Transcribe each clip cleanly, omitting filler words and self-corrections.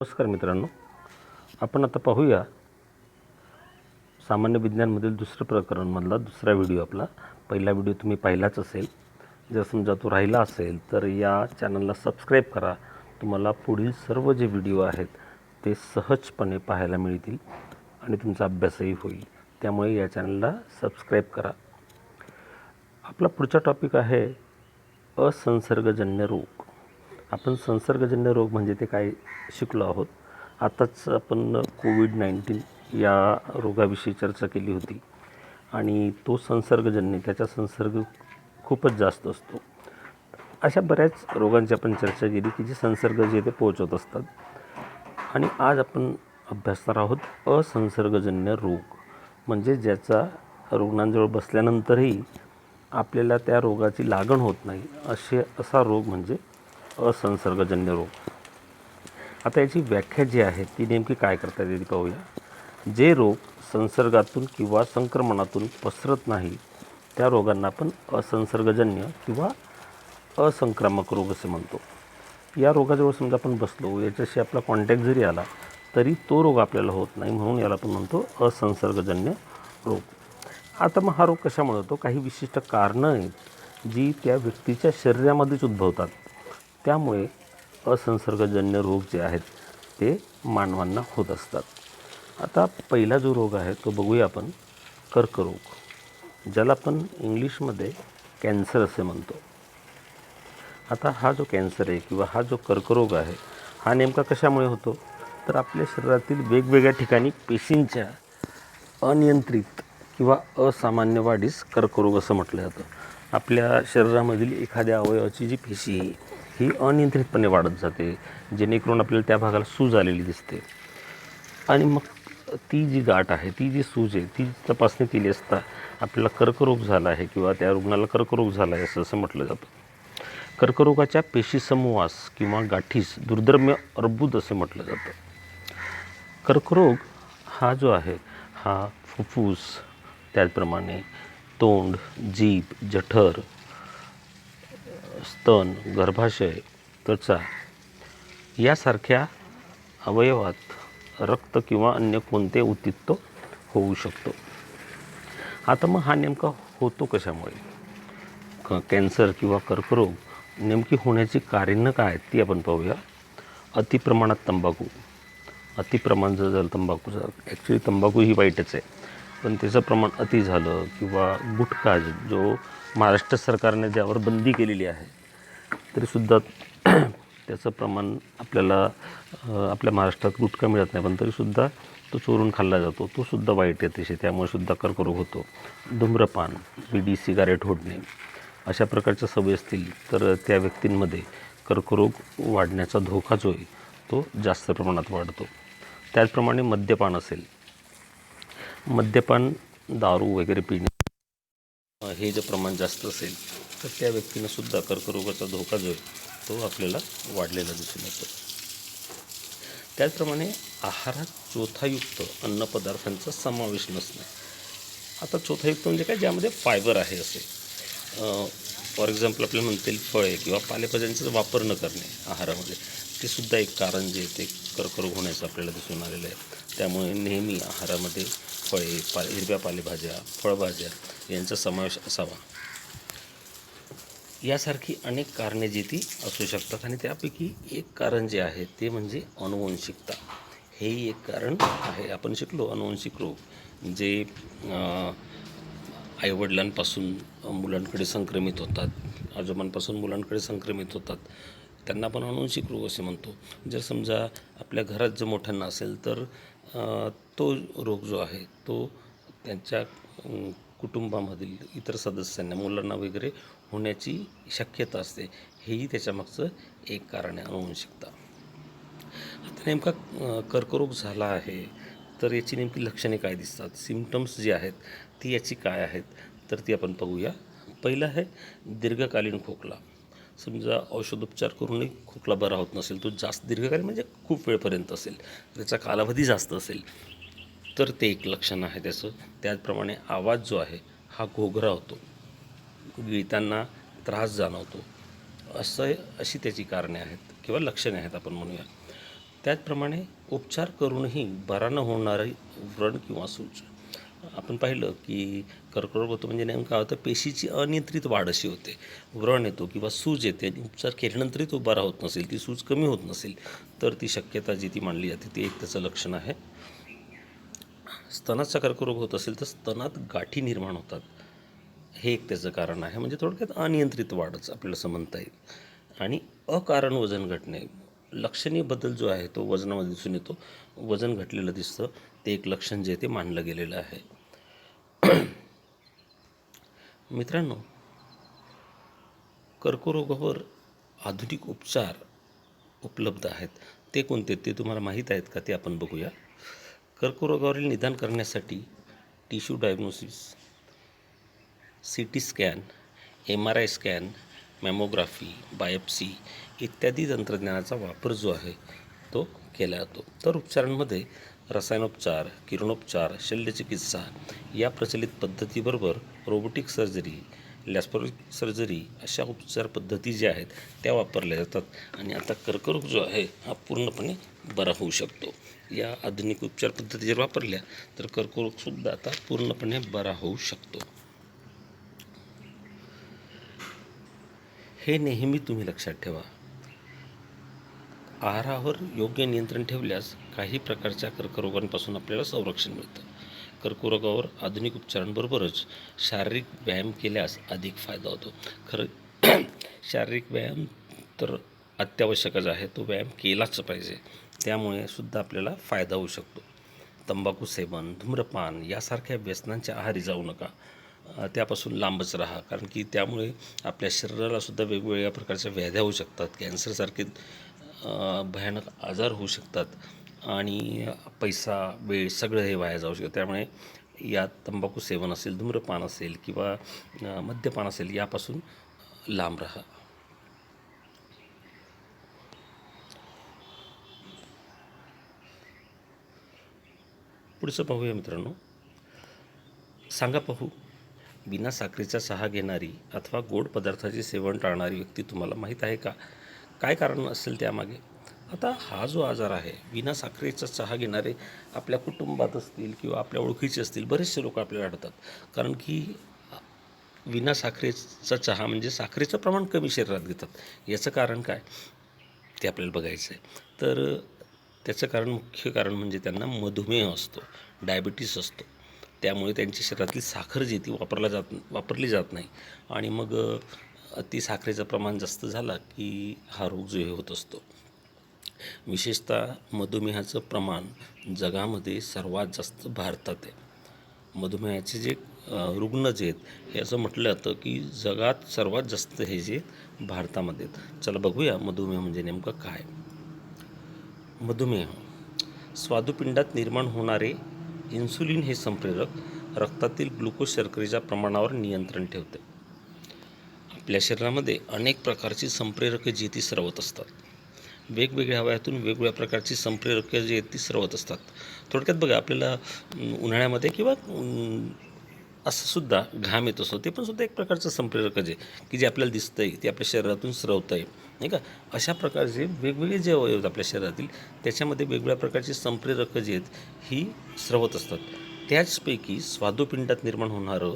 नमस्कार मित्रांनो, आपण आता पाहूया सामान्य विज्ञानमधील दुसरं प्रकरणमधला दुसरा व्हिडिओ. आपला पहिला व्हिडिओ तुम्ही पाहिलाच असेल. जर समजा तो राहिला असेल तर या चॅनलला सबस्क्राईब करा. तुम्हाला पुढील सर्व जे व्हिडिओ आहेत ते सहजपणे पाहायला मिळतील आणि तुमचा अभ्यासही होईल. त्यामुळे या चॅनलला सबस्क्राईब करा. आपला पुढचा टॉपिक आहे असंसर्गजन्य रोग. आपण संसर्गजन्य रोग म्हणजे ते काय शिकलो आहोत. आताच आपण कोविड-19 या रोगाविषयी चर्चा केली होती आणि तो संसर्गजन्य, त्याचा संसर्ग खूपच जास्त असतो. अशा बऱ्याच रोगांची आपण चर्चा केली की जे संसर्ग जे ते पोहोचवत असतात. आणि आज आपण अभ्यासणार आहोत असंसर्गजन्य रोग, म्हणजे ज्याचा रुग्णांजवळ बसल्यानंतरही आपल्याला त्या रोगाची लागण होत नाही असा रोग म्हणजे असंसर्गजन्य रोग. आता याची व्याख्या जी आहे ती नेमकी काय करता येते पाहूया. जे रोग संसर्गातून किंवा संक्रमणातून पसरत नाही त्या रोगांना आपण असंसर्गजन्य किंवा असंक्रामक रोग असे म्हणतो. या रोगाजवळ समजा आपण बसलो, याच्याशी आपला कॉन्टॅक्ट जरी आला तरी तो रोग आपल्याला होत नाही, म्हणून याला आपण म्हणतो असंसर्गजन्य रोग. आता मग हा रोग कशामुळे होतो? काही विशिष्ट कारणं आहेत जी त्या व्यक्तीच्या शरीरामध्येच उद्भवतात. त्यामुळे असंसर्गजन्य रोग जे आहेत ते मानवांना होत असतात. आता पहिला जो रोग आहे तो बघूया आपण, कर्करोग, ज्याला आपण इंग्लिशमध्ये कॅन्सर असे म्हणतो. आता हा जो कॅन्सर आहे किंवा हा जो कर्करोग आहे हा नेमका कशामुळे होतो? तर आपल्या शरीरातील वेगवेगळ्या ठिकाणी पेशींच्या अनियंत्रित किंवा असामान्य वाढीस कर्करोग असं म्हटलं जातं. आपल्या शरीरामधील एखाद्या अवयवाची जी पेशी ही अनियंत्रितपणे वाढत जाते, जेणेकरून आपल्याला त्या भागाला सूज आलेली दिसते. आणि मग ती जी गाठ आहे, ती जी सूज आहे, ती तपासणी केली असता आपल्याला कर्करोग झाला आहे किंवा त्या रुग्णाला कर्करोग झाला आहे असं म्हटलं जातं. कर्करोगाच्या पेशीसमूहास किंवा गाठीस दुर्धर्म्य अर्बुद असे म्हटलं जातं. कर्करोग हा जो आहे हा फुफ्फुस, त्याचप्रमाणे तोंड, जीभ, जठर, स्तन, गर्भाशय, त्वचा यासारख्या अवयवात रक्त किंवा अन्य कोणते उद्दिष्ट होऊ शकतो. आता मग हा नेमका होतो कशामुळे? कॅन्सर किंवा कर्करोग नेमकी होण्याची कारणं काय आहेत ती आपण पाहूया. अतिप्रमाणात तंबाखू. अतिप्रमाण जर झालं तंबाखूचं, ॲक्च्युली तंबाखू ही वाईटच आहे, पण त्याचं प्रमाण अति झालं किंवा गुटखा जो महाराष्ट्र सरकारने ज्यावर बंदी केलेली आहे तरीसुद्धा त्याचं प्रमाण आपल्याला आपल्या महाराष्ट्रात गुटखा मिळत नाही, पण तरीसुद्धा तो चोरून खाल्ला जातो, तो सुद्धा वाईट आहे अतिशय, त्यामुळे सुद्धा कर्करोग होतो. धूम्रपान, बिडी, सिगारेट ओढणे अशा प्रकारच्या सवयी असतील तर त्या व्यक्तींमध्ये कर्करोग वाढण्याचा धोका जो आहे तो जास्त प्रमाणात वाढतो. त्याचप्रमाणे मद्यपान असेल, मद्यपान, दारू वगैरे पिणे हे जे प्रमाण जास्त असेल तर त्या व्यक्तींनासुद्धा कर्करोगाचा धोका जो आहे तो आपल्याला वाढलेला दिसून येतो. त्याचप्रमाणे आहारात चोथायुक्त अन्नपदार्थांचा समावेश नसणे. आता चोथायुक्त म्हणजे काय? ज्यामध्ये फायबर आहे असे. फॉर एक्झाम्पल आपल्याला म्हणता येईल फळे किंवा पालेभाज्यांचा वापर न करणे आहारामध्ये, ते सुद्धा एक कारण जे ते कर्करोग होण्याचं आपल्याला दिसून आलेलं आहे. त्यामुळे नेहमी आहारामध्ये फळे, हिरव्या पालेभाज्या, फळभाज्या यांचा समावेश असावा. यासारखी अनेक कारणे जी ती असू शकतात आणि त्यापैकी एक कारण जे आहे ते म्हणजे अनुवंशिकता. हेही एक कारण आहे. आपण शिकलो अनुवंशिक रोग जे आईवडिलांपासून मुलांकडे संक्रमित होतात, आजोबांपासून मुलांकडे संक्रमित होतात, त्यांना आपण अनुवंशिक रोग असे म्हणतो. जर समजा आपल्या घरात जर मोठ्यांना असेल तर तो रोग जो आहे तो त्यांच्या कुटुंबामधील इतर सदस्यांना, मुलांना वगैरे होण्याची शक्यता असते. हेही त्याच्यामागचं एक कारण आहे, अनुवंशिकता. आता नेमका कर्करोग झाला आहे तर याची नेमकी लक्षणे काय दिसतात, सिम्पटम्स जी आहेत ती याची काय आहेत तर ती आपण पाहूया. पहिलं आहे दीर्घकालीन खोकला. समजा औषधोपचार करूनही खोकला बरा होत नसेल, तो जास्त दीर्घकालीन म्हणजे खूप वेळपर्यंत असेल, त्याचा कालावधी जास्त असेल तर ते एक लक्षण आहे त्याचं. त्याचप्रमाणे आवाज जो आहे हा घोगरा होतो, गिळताना त्रास जाणवतो, अशी त्याची कारणे आहेत किंवा लक्षणे आहेत आपण म्हणूया. त्याचप्रमाणे उपचार करूनही बरा न होणारी व्रण किंवा सूज. आपण पाहिलं की कर्करोग होतो म्हणजे नेमकं काय होतं, पेशीची अनियंत्रित वाढ अशी होते, व्रण येतो किंवा सूज येते आणि उपचार केल्यानंतरही तो बरा होत नसेल, ती सूज कमी होत नसेल, तर ती शक्यता जी ती मानली जाते ती एक त्याचं लक्षण आहे. स्तनाचा कर्करोग होत असेल तर स्तनात गाठी निर्माण होतात, हे एक त्याचं कारण आहे. म्हणजे थोडक्यात अनियंत्रित वाढच आपल्याला असं म्हणता येईल. आणि अकारण वजन घटणे, लक्षणीय बदल जो आहे तो वजनामध्ये दिसून येतो, वजन घटलेलं दिसतं, ते एक लक्षण जे ते मानलं गेलेलं आहे. मित्रांनो, कर्करोगावर आधुनिक उपचार उपलब्ध आहेत. ते कोणते ते तुम्हाला माहीत आहेत का, ते आपण बघूया. कर्करोगावरील निदान करण्यासाठी tissue diagnosis, CT scan, MRI scan, mammography, biopsy इत्यादी तंत्रज्ञानाचा वापर जो आहे तो केला जातो. तर उपचारांमध्ये रसायनोपचार, किरणोपचार, शल्यचिकित्सा या प्रचलित पद्धतीबरोबर रोबोटिक सर्जरी, लॅप्रोस्कोपिक सर्जरी अशा उपचार पद्धती ज्या आहेत त्या वापरल्या जातात आणि आता कर्करोग जो आहे हा पूर्णपणे बरा होऊ शकतो. या आधुनिक उपचार पद्धती जर वापरल्या तर कर्करोगसुद्धा आता पूर्णपणे बरा होऊ शकतो. हे नेहमी तुम्ही लक्षात ठेवा. आहारावर योग्य नियंत्रण ठेवल्यास काही प्रकारच्या कर्करोगांपासून आपल्याला संरक्षण मिळतं. कर्करोगावर आधुनिक उपचारांबरोबरच शारीरिक व्यायाम केल्यास अधिक फायदा होतो. खरं शारीरिक व्यायाम तर अत्यावश्यकच आहे, तो व्यायाम केलाच पाहिजे, त्यामुळे सुद्धा आपल्याला फायदा होऊ शकतो. तंबाखू सेवन, धूम्रपान यासारख्या व्यसनांच्या आहारी जाऊ नका, त्यापासून लांबच राहा, कारण की त्यामुळे आपल्या शरीरालासुद्धा वेगवेगळ्या प्रकारच्या व्याध्या होऊ शकतात, कॅन्सरसारखे भयानक आजार होऊ शकतात आणि पैसा, वेळ सगळं हे वाया जाऊ शकतं. त्यामुळे यात तंबाखू सेवन असेल, धूम्रपान असेल किंवा मद्यपान असेल यापासून लांब राहा. पुढचं पाहूया मित्रांनो. सांगा पाहू, बिना साखरेचा चहा घेणारी अथवा गोड पदार्थाचे सेवन टाळणारी व्यक्ती तुम्हाला माहीत आहे का? काय कारण असेल त्यामागे? आता हा जो आजार आहे, बिना साखरेचा चहा घेणारे आपल्या कुटुंबात असतील किंवा आपल्या ओळखीचे असतील बरेचसे लोक आपल्याला आढळतात. कारण की विना साखरेचा चहा म्हणजे साखरेचं प्रमाण कमी शरीरात घेतात. याचं कारण काय ते आपल्याला बघायचं आहे. तर त्याचं कारण, मुख्य कारण म्हणजे त्यांना मधुमेह असतो, डायबिटीस असतो. त्यामुळे त्यांच्या शरीरातली साखर जी ती वापरली जात नाही आणि मग ती साखरेचं प्रमाण जास्त झाला की हा रोग जो हे होत असतो. विशेषतः मधुमेहाचं प्रमाण जगामध्ये सर्वात जास्त भारतात आहे. मधुमेहाचे जे रुग्ण जे आहेत हे असं म्हटलं जातं की जगात सर्वात जास्त हे जे भारतामध्ये आहेत. चला बघूया मधुमेह म्हणजे नेमकं काय. मधुमेह स्वादुपिंडात निर्माण होणारे इन्सुलिन हे संप्रेरक रक्तातील ग्लुकोज शर्करेच्या प्रमाणावर नियंत्रण ठेवते. आपल्या शरीरामध्ये अनेक प्रकारची संप्रेरके जी ती स्रवत असतात. वेगवेगळ्या वयातून वेगवेगळ्या प्रकारची संप्रेरके जी आहेत ती स्रवत असतात. थोडक्यात बघा, आपल्याला उन्हाळ्यामध्ये किंवा असं सुद्धा घाम येत असतो, ते पण सुद्धा एक प्रकारचं संप्रेरकच आहे की जे आपल्याला दिसतं आहे, ते आपल्या शरीरातून स्रवतं आहे, नाही का. अशा प्रकारचे वेगवेगळे जे अवयव आहेत आपल्या शरीरातील, त्याच्यामध्ये वेगवेगळ्या प्रकारची संप्रेरकं जी आहेत ही स्रवत असतात. त्याचपैकी स्वादुपिंडात निर्माण होणारं,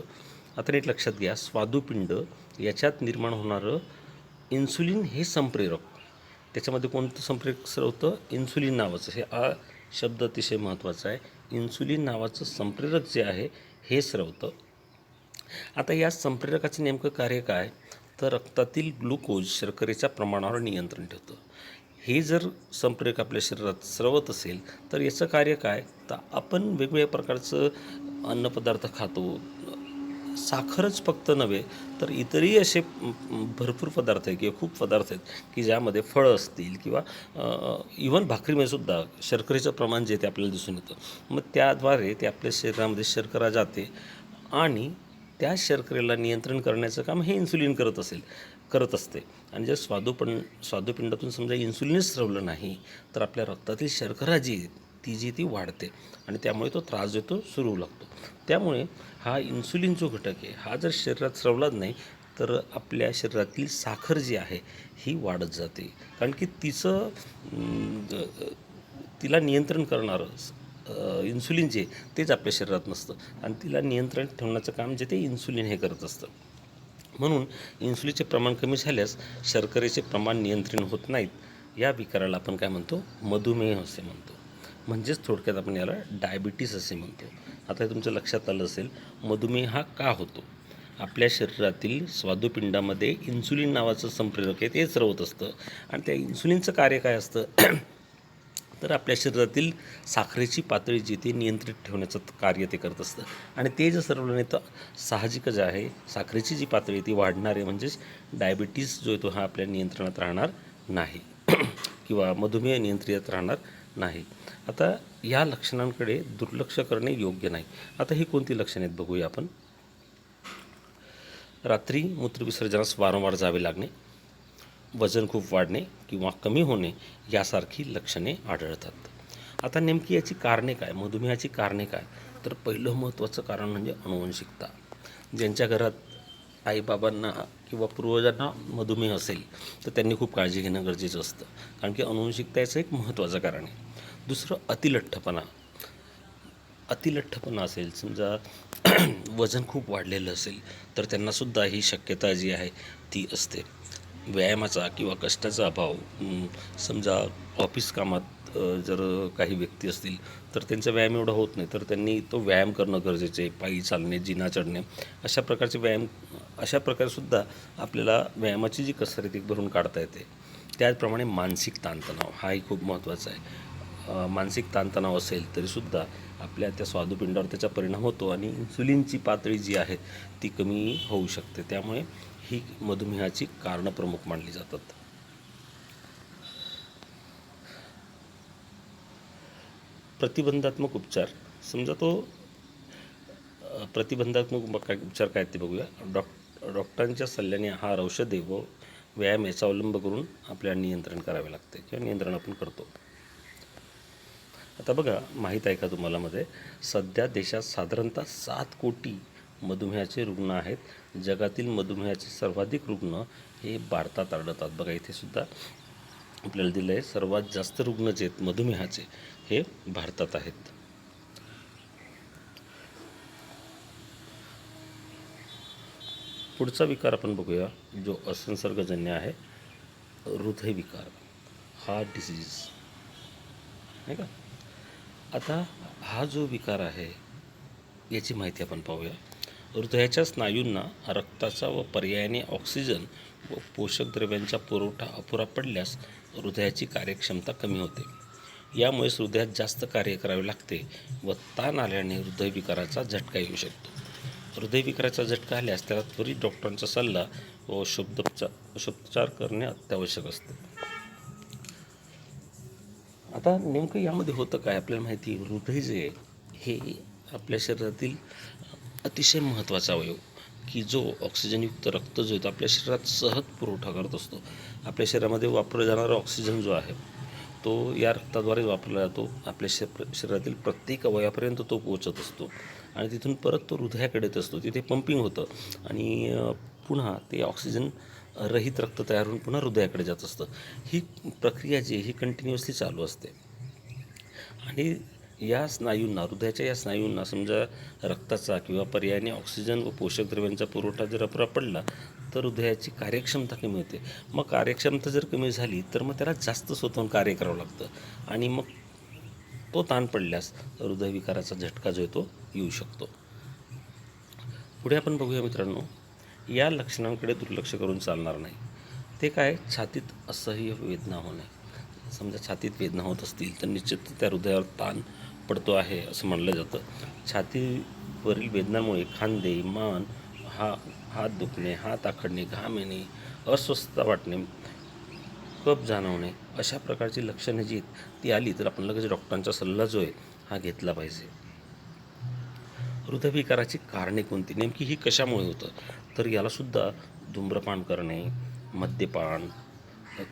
आता नीट लक्षात घ्या, स्वादुपिंड याच्यात निर्माण होणारं इन्सुलिन हे संप्रेरक, त्याच्यामध्ये कोणतं संप्रेरक स्रवतं? इन्सुलिन नावाचं. हा शब्द अतिशय महत्त्वाचा आहे. इन्सुलिन नावाचं संप्रेरक जे आहे हे स्रवतं. आता या संप्रेरकाचं नेमकं कार्य काय? तर रक्तातील ग्लुकोज शर्करेच्या प्रमाणावर नियंत्रण ठेवतं. हे जर संप्रेरक आपल्या शरीरात स्रवत असेल तर याचं कार्य काय? तर आपण वेगवेगळ्या प्रकारचं अन्नपदार्थ खातो, साखरच फक्त नव्हे तर इतरही असे भरपूर पदार्थ आहेत किंवा खूप पदार्थ आहेत की ज्यामध्ये फळं असतील किंवा इव्हन भाकरीमध्ये सुद्धा शर्करेचं प्रमाण जे ते आपल्याला दिसून येतं. मग त्याद्वारे ते आपल्या शरीरामध्ये शर्करा जाते आणि त्या शर्करेला नियंत्रण करण्याचं काम हे इन्सुलिन करत असते. आणि जर स्वादुपिंडातून समजा इन्सुलिनच स्रवलं नाही तर आपल्या रक्तातील शर्करा जी ती वाढते आणि त्यामुळे तो त्रास देतो सुरू होऊ लागतो. त्यामुळे हा इन्सुलिन जो घटक आहे हा जर शरीरात स्रवलाच नाही तर आपल्या शरीरातील साखर जी आहे ही वाढत जाते, कारण की तिचं तिला नियंत्रण करणारं इन्सुलिन जे तेच आपल्या शरीरात नसतं आणि तिला नियंत्रण ठेवण्याचं काम जे ते इन्सुलिन हे करत असतं. म्हणून इन्सुलिनचे प्रमाण कमी झाल्यास शर्करेचे प्रमाण नियंत्रण होत नाहीत. या विकाराला आपण काय म्हणतो? मधुमेह असे म्हणतो. म्हणजेच थोडक्यात आपण याला डायबिटीस असे म्हणतो. आता हे तुमच्या लक्षात आलं असेल, मधुमेह हा का होतो? आपल्या शरीरातील स्वादुपिंडामध्ये इन्सुलिन नावाचं संप्रेरक आहे, ते स्रवत असतं आणि त्या इन्सुलिनचं कार्य काय असतं? तर आपल्या शरीरातील साखरेची पातळी जी ती नियंत्रित ठेवण्याचं कार्य ते करत असतं आणि ते जर सरवलं नाही तर साहजिकच आहे, साखरेची जी पातळी ती वाढणार आहे, म्हणजेच डायबिटीस जो आहे तो हा आपल्या नियंत्रणात राहणार नाही किंवा मधुमेह नियंत्रित राहणार नाही. आता या लक्षणांकडे दुर्लक्ष करणे योग्य नाही. आता ही कोणती लक्षणे आहेत बघूया आपण. रात्री मूत्रविसर्जनास वारंवार जावे लागणे, वजन खूप वाढणे किंवा कमी होणे यासारखी लक्षणे आढळतात. आता नेमकी याची कारणे काय? मधुमेहाची कारणे काय? तर पहिलं महत्त्वाचं कारण म्हणजे अनुवंशिकता. ज्यांच्या घरात आईबाबांना किंवा पूर्वजांना मधुमेह असेल तर त्यांनी खूप काळजी घेणं गरजेचं असतं, कारण की अनुवंशिकता याचं एक महत्त्वाचं कारण आहे. दुसरं अतिलठ्ठपणा. अतिलठ्ठपणा असेल, समजा वजन खूप वाढलेलं असेल तर त्यांनासुद्धा ही शक्यता जी आहे ती असते. व्यायामाचा किंवा कष्टाचा अभाव, समजा ऑफिस कामात जर काही व्यक्ती असतील तर त्यांचा व्यायाम एवढा होत नाही, तर त्यांनी तो व्यायाम करणं गरजेचं आहे. पायी चालणे, जिना चढणे, अशा प्रकारचे व्यायाम, अशा प्रकारेसुद्धा आपल्याला व्यायामाची जी कसरत आहे ती भरून काढता येते. त्याचप्रमाणे मानसिक ताणतणाव हाही खूप महत्त्वाचा आहे. मानसिक ताणतणाव असेल तरीसुद्धा आपल्या त्या स्वादुपिंडावर त्याचा परिणाम होतो आणि इन्सुलिनची पातळी जी आहे ती कमी होऊ शकते. त्यामुळे ही मधुमेहाची कारणं प्रमुख मानली जातात. प्रतिबंधात्मक उपचार. समजा तो प्रतिबंधात्मक उपचार काय ते बघूया. डॉक्टरांच्या सल्ल्याने आहार, औषधे व व्यायाम याचा अवलंब करून आपल्याला नियंत्रण करावे लागते किंवा नियंत्रण आपण करतो. आता बघा, माहीत आहे का तुम्हाला, सध्या देशात साधारणतः 7 कोटी मधुमेहाचे रुग्ण आहेत. जगातील मधुमेहाचे सर्वाधिक रुग्ण हे भारतात आढळतात. बघा, इथे सुद्धा आपल्याला दिलं आहे, सर्वात जास्त रुग्ण जे आहेत मधुमेहाचे हे भारतात आहेत. पुढचा विकार आपण बघूया, जो असंसर्गजन्य आहे, हृदयविकार, हार्ट डिसीज, नाही का. आता हा जो विकार आहे याची माहिती आपण पाहूया. हृदयाच्या स्नायूंना रक्ताचा व पर्यायाने ऑक्सिजन व पोषक द्रव्यांचा पुरवठा अपुरा पडल्यास हृदयाची कार्यक्षमता कमी होते. यामुळेच हृदयात जास्त कार्य करावे लागते व ताण आल्याने हृदयविकाराचा झटका येऊ शकतो. हृदयविकाराचा झटका आल्यास त्याला त्वरित डॉक्टरांचा सल्ला व षोडोपचार करणे अत्यावश्यक असते. आता नेमकं यामध्ये होतं काय आपल्याला माहिती आहे. हृदय जे हे आपल्या शरीरातील अतिशय महत्त्वाचा अवयव, की जो ऑक्सिजनयुक्त रक्त जो आहे तो आपल्या शरीरात सहज पुरवठा करत असतो. आपल्या शरीरामध्ये वापरला जाणारा ऑक्सिजन जो आहे तो या रक्ताद्वारे वापरला जातो. आपल्या शरीरातील प्रत्येक अवयवापर्यंत तो पोहोचत असतो आणि तिथून परत तो हृदयाकडे येत असतो. तिथे पंपिंग होतं आणि पुन्हा ते ऑक्सिजन रहित रक्त तयार होऊन पुन्हा हृदयाकडे जात असतं. ही प्रक्रिया जी ही कंटिन्युअसली चालू असते आणि या स्नायूंना, हृदयाच्या या स्नायूंना समजा रक्ताचा किंवा पर्यायाने ऑक्सिजन व पोषक द्रव्यांचा पुरवठा जर अपुरा पडला तर हृदयाची कार्यक्षमता कमी होते. मग कार्यक्षमता जर कमी झाली तर मग त्याला जास्त स्वतःहून कार्य करावं लागतं आणि मग तो ताण पडल्यास हृदयविकाराचा झटका जो आहे तो येऊ शकतो. पुढे आपण बघूया मित्रांनो, या लक्षणांकडे दुर्लक्ष करून चालणार नाही. ते काय? छातीत असह्य वेदना होणे. समजा छातीत वेदना होत असतील तर निश्चित त्या हृदयावर ताण पडतो आहे असं म्हणलं जातं. छातीवरील वेदनामुळे खांदे, मान, हात दुखणे, हात आखडणे, घाम येणे, अस्वस्थता वाटणे, कफ जाणवणे, अशा प्रकारची लक्षणे जी आहेत ती आली तर आपण लगेच डॉक्टरांचा सल्ला जो आहे हा घेतला पाहिजे. हृदयविकाराची कारणे कोणती, नेमकी ही कशामुळे होतं? तर यालासुद्धा धूम्रपान करणे, मद्यपान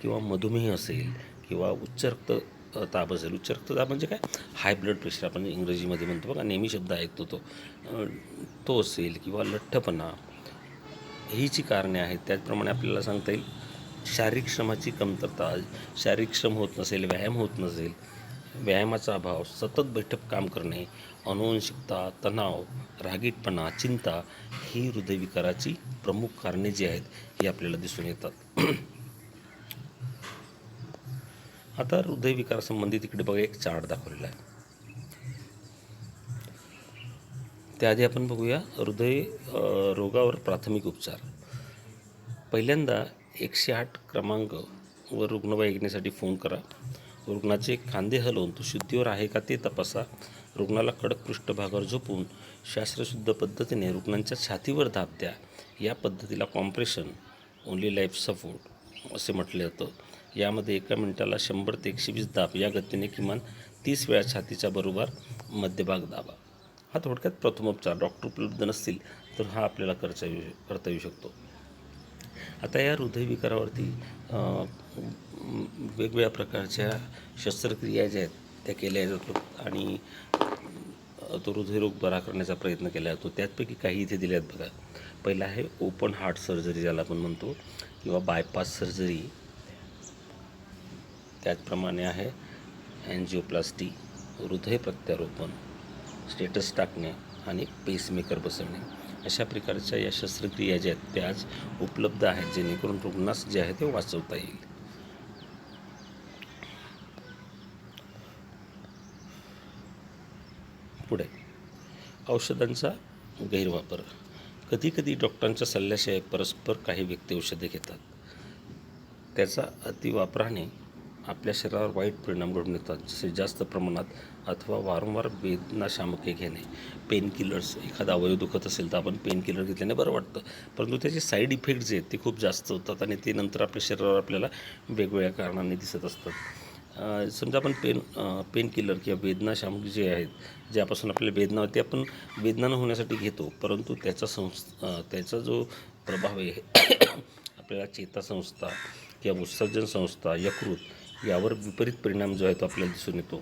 किंवा मधुमेह असेल किंवा उच्च रक्तदाब असेल. उच्च रक्तदाब म्हणजे काय? हाय ब्लड प्रेशर आपण इंग्रजीमध्ये म्हणतो बघा, नेहमी शब्द ऐकतो तो असेल किंवा लठ्ठपणा, ही जी कारणे आहेत. त्याचप्रमाणे आपल्याला सांगता येईल शारीरिक श्रमाची कमतरता, शारीरिक श्रम होत नसेल, व्यायाम होत नसेल, व्यायामाचा अभाव, सतत बैठक काम करणे, अनुवंशिकता, तणाव, रागीटपणा, चिंता ही हृदयविकाराची प्रमुख कारणे जी आहेत ही आपल्याला दिसून येतात. आता हृदयविकारासंबंधित इकडे बघा एक चार्ट दाखवलेला आहे. त्याआधी आपण बघूया रोगावर प्राथमिक उपचार. पहिल्यांदा 108 क्रमांकवर रुग्णवाहिकेसाठी फोन करा. रुग्णाचे खांदे हलवून तो शुद्धीवर आहे का ते तपासा. रुग्णाला कडक पृष्ठभागावर झोपून शास्त्रशुद्ध पद्धतीने रुग्णांच्या छातीवर दाब द्या. या पद्धतीला कॉम्प्रेशन ओनली लाईफ सपोर्ट असे म्हटले जातं. यामध्ये एका मिनिटाला 100 ते 120 दाब या गतीने किमान 30 वेळा छातीच्या बरोबर मध्यभाग दाबा. हा थोडक्यात प्रथमोपचार. डॉक्टर उपलब्ध नसतील तर हा आपल्याला करता येऊ शकतो. आता या हृदयविकारावरती वेगवेगळ्या प्रकारच्या शस्त्रक्रिया ज्या आहेत त्या केल्या जातात आणि तो हृदयरोग बरा करण्याचा प्रयत्न केला जातो. त्यापैकी काही इथे दिले आहेत बघा. पहिला आहे ओपन हार्ट सर्जरी ज्याला आपण म्हणतो किंवा बायपास सर्जरी. त्याचप्रमाणे आहे अँजिओप्लास्टी, हृदय प्रत्यारोपण, स्टेटस टाकणे आणि पेसमेकर बसवणे. अशा प्रकारच्या या शस्त्रक्रिया ज्या आहेत त्या आज उपलब्ध आहेत जेणेकरून रुग्णास जे आहे ते वाचवता येईल. पुढे औषधांचा गैरवापर. कधीकधी डॉक्टरांच्या सल्ल्याशिवाय परस्पर काही व्यक्ती औषधे घेतात. त्याचा अतिवापराने आपल्या शरीरावर वाईट परिणाम घडून येतात, जसे जास्त प्रमाणात अथवा वारंवार वेदनाशामके घेणे. पेनकिलर्स, एखादा अवयव दुखत असेल तर आपण पेनकिलर घेतल्याने बरं वाटतं, परंतु त्याचे साईड इफेक्ट जे आहेत ते खूप जास्त होतात आणि ते नंतर आपल्या शरीरावर आपल्याला वेगवेगळ्या कारणांनी दिसत असतात. समजा आपण पेनकिलर किंवा वेदनाशामक जे आहेत, ज्यापासून आपल्याला वेदना होते, आपण वेदना न होण्यासाठी घेतो, परंतु त्याचा जो प्रभाव आहे आपल्याला चेतासंस्था किंवा उत्सर्जन संस्था, यकृत यावर विपरीत परिणाम जो आहे तो आपल्याला दिसून येतो.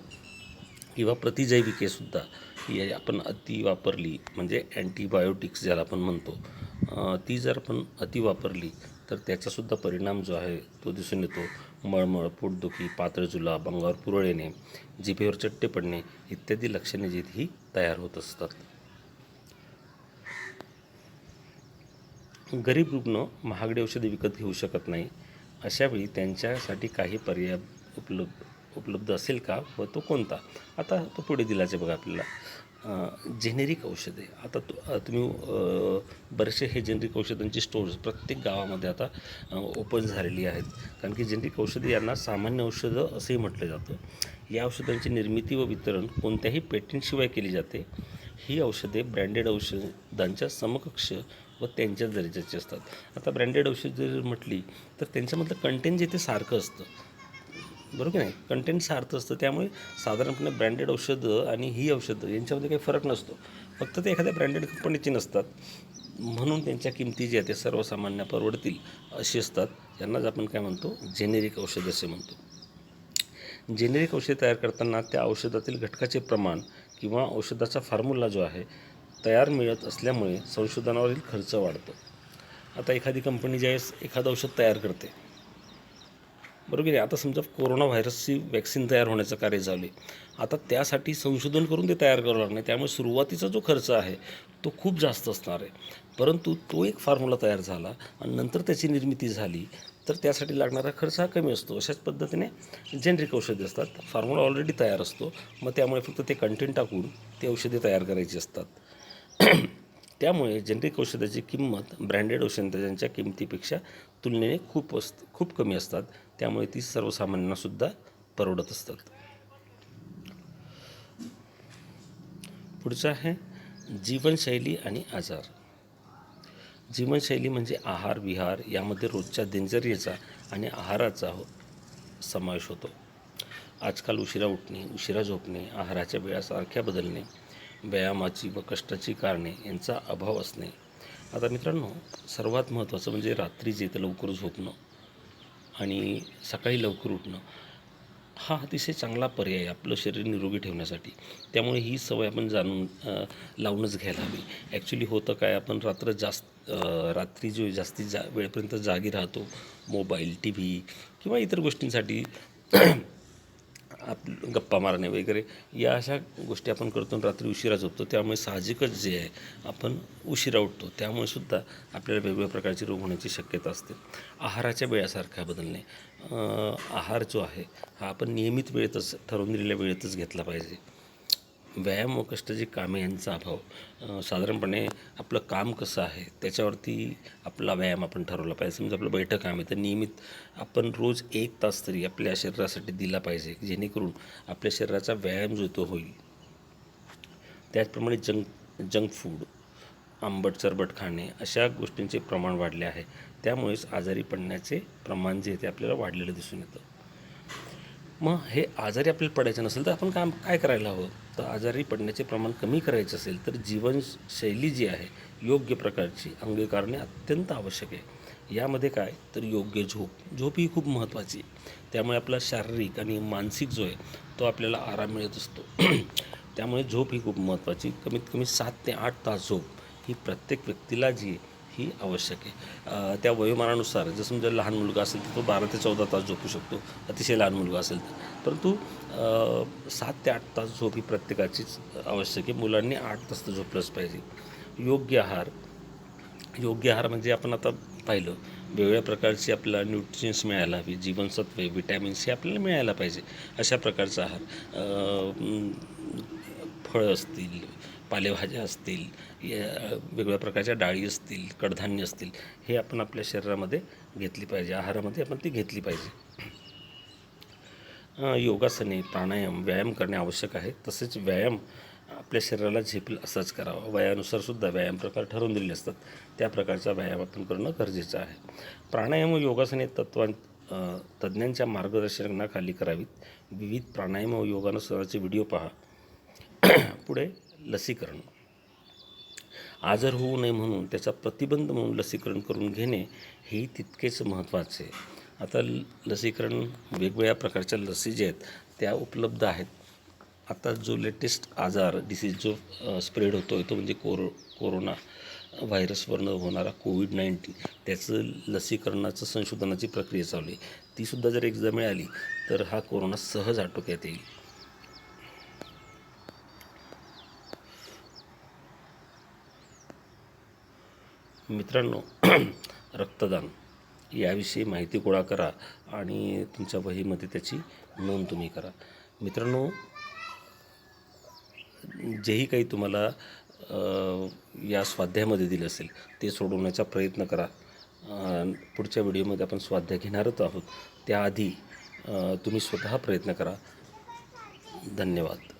किंवा प्रतिजैविकेसुद्धा ही आपण अति वापरली म्हणजे अँटीबायोटिक्स ज्याला आपण म्हणतो, ती जर आपण अति वापरली तर त्याचासुद्धा परिणाम जो आहे तो दिसून येतो. मळमळ, पोटदुखी, पातळ जुलाब, अंगावर पुरळ येणे, जिभेवर चट्टे पडणे इत्यादी लक्षणे जी ही तयार होत असतात. गरीब रुग्ण महागडी औषधे विकत घेऊ शकत नाही. अशावेळी त्यांच्यासाठी काही पर्याय उपलब्ध असेल का व तो कोणता? आता तो पुढे दिलाच आहे बघा आपल्याला. जेनेरिक औषधे. आता तुम्ही बरेचसे हे जेनेरिक औषधांची स्टोर्स प्रत्येक गावामध्ये आता ओपन झालेली आहेत, कारण की जेनेरिक औषधे यांना सामान्य औषधं असंही म्हटलं जातं. या औषधांची निर्मिती व वितरण कोणत्याही पेटंटशिवाय केली जाते. ही औषधे ब्रँडेड औषधांच्या समकक्ष व त्यांच्या दर्जाची असतात. आता ब्रँडेड औषध जर म्हटली तर त्यांच्यामधलं कंटेंट जे ते सारखं असतं, बरोबर की नाही, कंटेंट सारखं असतं. त्यामुळे साधारणपणे ब्रँडेड औषधं आणि ही औषधं यांच्यामध्ये काही फरक नसतो, फक्त ते एखाद्या ब्रँडेड कंपनीची नसतात म्हणून त्यांच्या किमती ज्या त्या सर्वसामान्य परवडतील अशी असतात. यांनाच आपण काय म्हणतो, जेनेरिक औषध असे म्हणतो. जेनेरिक औषध तयार करताना त्या औषधातील घटकाचे प्रमाण किंवा औषधाचा फॉर्म्युला जो आहे तयार मिळत असल्यामुळे संशोधनावरील खर्च वाढतो. आता एखादी कंपनी ज्यावेळेस एखादं औषध तयार करते, बरोबर आहे, आता समजा कोरोना व्हायरसची वॅक्सिन तयार होण्याचं कार्य झाले, आता त्यासाठी संशोधन करून ते तयार करावं लागणार, त्यामुळे सुरुवातीचा जो खर्च आहे तो खूप जास्त असणार आहे. परंतु तो एक फॉर्म्युला तयार झाला आणि नंतर त्याची निर्मिती झाली तर त्यासाठी लागणारा खर्च हा कमी असतो. अशाच पद्धतीने जेनेरिक औषधे असतात, फॉर्म्युला ऑलरेडी तयार असतो, मग त्यामुळे फक्त ते कंटेंट टाकून ते औषधे तयार करायची असतात. त्यामुळे जेनेरिक औषधाची किंमत ब्रँडेड औषधांच्या किमतीपेक्षा तुलनेने खूप कमी असतात. त्यामुळे ती सर्वसामान्यांनासुद्धा परवडत असतात. पुढचं आहे जीवनशैली आणि आजार. जीवनशैली म्हणजे आहार विहार यामध्ये रोजच्या दिनचर्येचा आणि आहाराचा समावेश होतो. आजकाल उशिरा उठणे, उशिरा झोपणे, आहाराच्या वेळा सारख्या बदलणे, व्यायामाची व कष्टाची कारणे यांचा अभाव असणे. आता मित्रांनो, सर्वात महत्त्वाचं म्हणजे रात्री जे ते लवकर झोपणं आणि सकाळी लवकर उठणं हा अतिशय चांगला पर्याय आहे आपलं शरीर निरोगी ठेवण्यासाठी. त्यामुळे ही सवय आपण लावूनच घ्यायला हवी. ॲक्च्युली होतं काय, आपण रात्री जो वेळेपर्यंत जागी राहतो, मोबाईल, टी व्ही किंवा इतर गोष्टींसाठी गप्पा मारणे वगैरे या अशा गोष्टी आपण करतो आणि रात्री उशिरा झोपतो. त्यामुळे साहजिकच जे आहे आपण उशिरा उठतो. त्यामुळे सुद्धा आपल्याला वेगवेगळ्या प्रकारचे रोग होण्याची शक्यता असते. आहाराच्या वेळासारख्या बदलणे. आहार जो आहे हा आपण नियमित वेळेतच ठरवून दिलेल्या वेळेतच घेतला पाहिजे. व्यायाम व कष्टाची कामे यांचा अभाव. साधारणपणे आपलं काम कसं आहे त्याच्यावरती आपला व्यायाम आपण ठरवला पाहिजे. समजा आपलं बैठं काम आहे तर नियमित आपण रोज 1 तास तरी आपल्या शरीरासाठी दिला पाहिजे, जेणेकरून आपल्या शरीराचा व्यायाम जो तो होईल. त्याचप्रमाणे जंक फूड, आंबट चरबट खाणे अशा गोष्टींचे प्रमाण वाढले आहे. त्यामुळेच आजारी पडण्याचे प्रमाण जे आहे ते आपल्याला वाढलेलं दिसून येतं. मग हे आजारी आपल्याला पडायचं नसेल तर आपण काय करायला हवं? तर आजारी पडण्याचे प्रमाण कमी करायचं असेल तर जीवनशैली जी आहे योग्य प्रकारची अंगीकारणे अत्यंत आवश्यक आहे. यामध्ये काय तर योग्य झोप ही खूप महत्त्वाची आहे. त्यामुळे आपला शारीरिक आणि मानसिक जो आहे तो आपल्याला आराम मिळत असतो. त्यामुळे झोप ही खूप महत्त्वाची. कमीत कमी 7 ते 8 तास झोप ही प्रत्येक व्यक्तीला जी ही आवश्यक आहे. त्या वयोमानानुसार जर समजा लहान मुलगा असेल तर तो 12 ते 14 तास झोपू शकतो, अतिशय लहान मुलगा असेल तर. परंतु 7 ते 8 तास झोप ही प्रत्येकाचीच आवश्यक आहे. मुलांनी 8 तास तर झोपलंच पाहिजे. योग्य आहार म्हणजे आपण आता पाहिलं वेगवेगळ्या प्रकारची आपल्याला न्यूट्रिशन्स मिळायला हवी, जीवनसत्वे, विटॅमिन्स हे आपल्याला मिळायला पाहिजे. अशा प्रकारचा आहार, फळं असतील, पालेभाज्या असतील, वेगवेगळ्या प्रकारच्या डाळी असतील, कडधान्य असतील, हे आपण आपल्या शरीरामध्ये घेतली पाहिजे, आहारामध्ये आपण ती घेतली पाहिजे. योगासने, प्राणायाम, व्यायाम करणे आवश्यक आहे. तसेच व्यायाम आपल्या शरीराला झेपेल असाच करावा. वयानुसार सुद्धा व्यायाम प्रकार ठरवून दिलेले असतात. त्या प्रकारचा व्यायाम आपण करणं गरजेचं आहे. प्राणायाम व योगासने तज्ज्ञांच्या मार्गदर्शनाखाली करावीत. विविध प्राणायाम व योगासनाचे व्हिडिओ पहा. पुढे लसीकरण. आजार होऊ नये म्हणून त्याचा प्रतिबंध म्हणून लसीकरण करून घेणे हेही तितकेच महत्त्वाचे आहे. आता लसीकरण वेगवेगळ्या प्रकारच्या लसी ज्या आहेत त्या उपलब्ध आहेत. आता जो लेटेस्ट डिसीज जो स्प्रेड होतो आहे तो म्हणजे कोरोना व्हायरसवरनं होणारा कोविड-19, त्याचं लसीकरणाचं संशोधनाची प्रक्रिया चालू आहे. तीसुद्धा जर एकदा मिळाली तर हा कोरोना सहज आटोक्यात येईल. मित्रांनो, रक्तदान याविषयी माहिती गोळा करा आणि तुमच्या वहीमध्ये त्याची नोंद तुम्ही करा. मित्रांनो, जेही काही तुम्हाला या स्वाध्यायामध्ये दिलं असेल ते सोडवण्याचा प्रयत्न करा. पुढच्या व्हिडिओमध्ये आपण स्वाध्याय घेणारच आहोत. त्याआधी तुम्ही स्वतः प्रयत्न करा. धन्यवाद.